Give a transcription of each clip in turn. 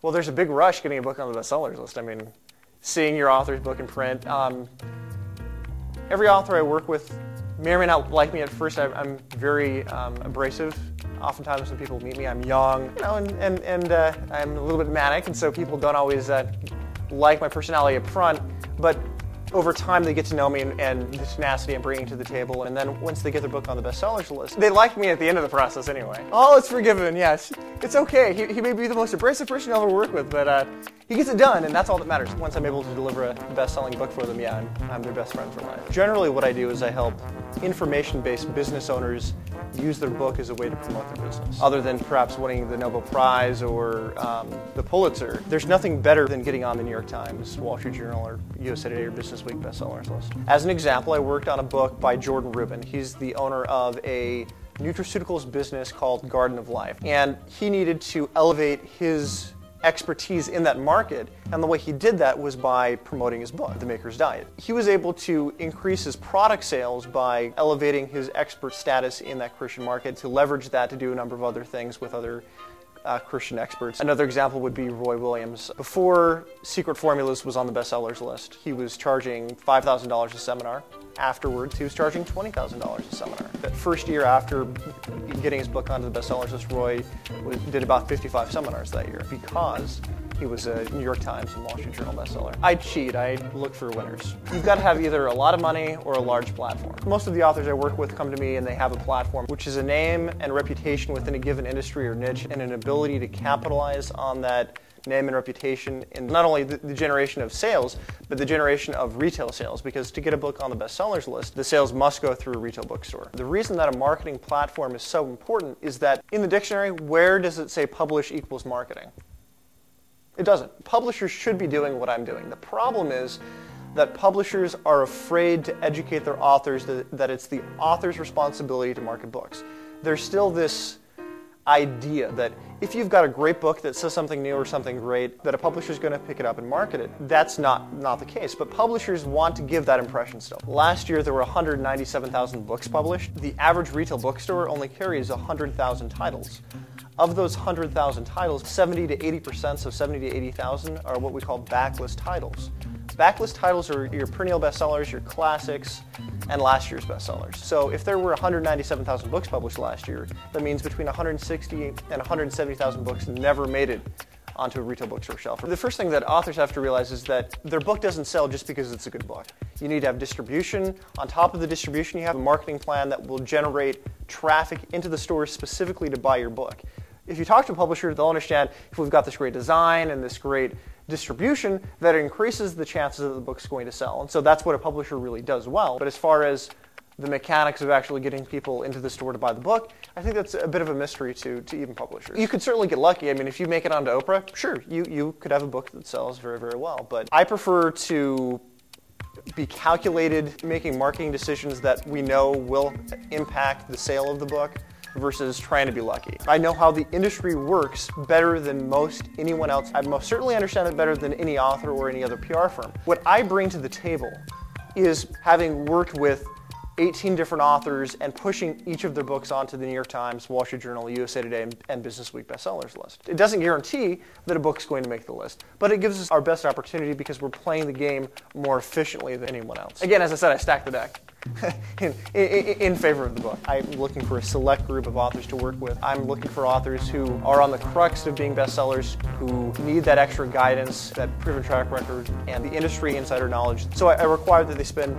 Well, there's a big rush getting a book on the bestsellers list. I mean, seeing your author's book in print. Every author I work with may or may not like me at first. I'm very abrasive. Oftentimes when people meet me, I'm young, you know, and I'm a little bit manic, and so people don't always like my personality up front. But over time, they get to know me and the tenacity I'm bringing to the table, and then once they get their book on the bestsellers list, they like me at the end of the process anyway. All is forgiven, yes. It's okay. He may be the most abrasive person you'll ever work with, but he gets it done, and that's all that matters. Once I'm able to deliver a best-selling book for them, yeah, I'm their best friend for life. Generally, what I do is I help information-based business owners use their book as a way to promote their business. Other than perhaps winning the Nobel Prize or the Pulitzer, there's nothing better than getting on the New York Times, Wall Street Journal, or USA Today or Business Week bestsellers list. As an example, I worked on a book by Jordan Rubin. He's the owner of a nutraceuticals business called Garden of Life, and he needed to elevate his expertise in that market, and the way he did that was by promoting his book, The Maker's Diet. He was able to increase his product sales by elevating his expert status in that Christian market, to leverage that to do a number of other things with other Christian experts. Another example would be Roy Williams. Before Secret Formulas was on the bestsellers list, he was charging $5,000 a seminar. Afterwards, he was charging $20,000 a seminar. That first year after getting his book onto the bestsellers list, Roy did about 55 seminars that year because he was a New York Times and Wall Street Journal bestseller. I cheat. I look for winners. You've got to have either a lot of money or a large platform. Most of the authors I work with come to me and they have a platform, which is a name and reputation within a given industry or niche, and an ability to capitalize on that name and reputation in not only the generation of sales, but the generation of retail sales, because to get a book on the bestsellers list, the sales must go through a retail bookstore. The reason that a marketing platform is so important is that in the dictionary, where does it say publish equals marketing? It doesn't. Publishers should be doing what I'm doing. The problem is that publishers are afraid to educate their authors that it's the author's responsibility to market books. There's still this idea that if you've got a great book that says something new or something great, that a publisher's going to pick it up and market it. That's not the case, but publishers want to give that impression still. Last year there were 197,000 books published. The average retail bookstore only carries 100,000 titles. Of those 100,000 titles, 70 to 80%, so 70 to 80,000 are what we call backlist titles. Backlist titles are your perennial bestsellers, your classics, and last year's bestsellers. So if there were 197,000 books published last year, that means between 160 and 170,000 books never made it onto a retail bookstore shelf. The first thing that authors have to realize is that their book doesn't sell just because it's a good book. You need to have distribution. On top of the distribution, you have a marketing plan that will generate traffic into the stores specifically to buy your book. If you talk to a publisher, they'll understand if we've got this great design and this great distribution, that it increases the chances that the book's going to sell. And so that's what a publisher really does well. But as far as the mechanics of actually getting people into the store to buy the book, I think that's a bit of a mystery to even publishers. You could certainly get lucky. I mean, if you make it onto Oprah, sure, you could have a book that sells very, very well. But I prefer to be calculated, making marketing decisions that we know will impact the sale of the book, versus trying to be lucky. I know how the industry works better than most anyone else. I most certainly understand it better than any author or any other PR firm. What I bring to the table is having worked with 18 different authors and pushing each of their books onto the New York Times, Wall Street Journal, USA Today, and Business Week bestsellers list. It doesn't guarantee that a book's going to make the list, but it gives us our best opportunity because we're playing the game more efficiently than anyone else. Again, as I said, I stack the deck. in favor of the book. I'm looking for a select group of authors to work with. I'm looking for authors who are on the crux of being bestsellers, who need that extra guidance, that proven track record, and the industry insider knowledge. So I require that they spend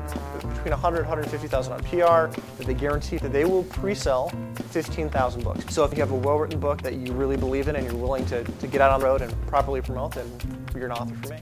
between $100,000 and $150,000 on PR, that they guarantee that they will pre-sell 15,000 books. So if you have a well-written book that you really believe in and you're willing to get out on the road and properly promote, then you're an author for me.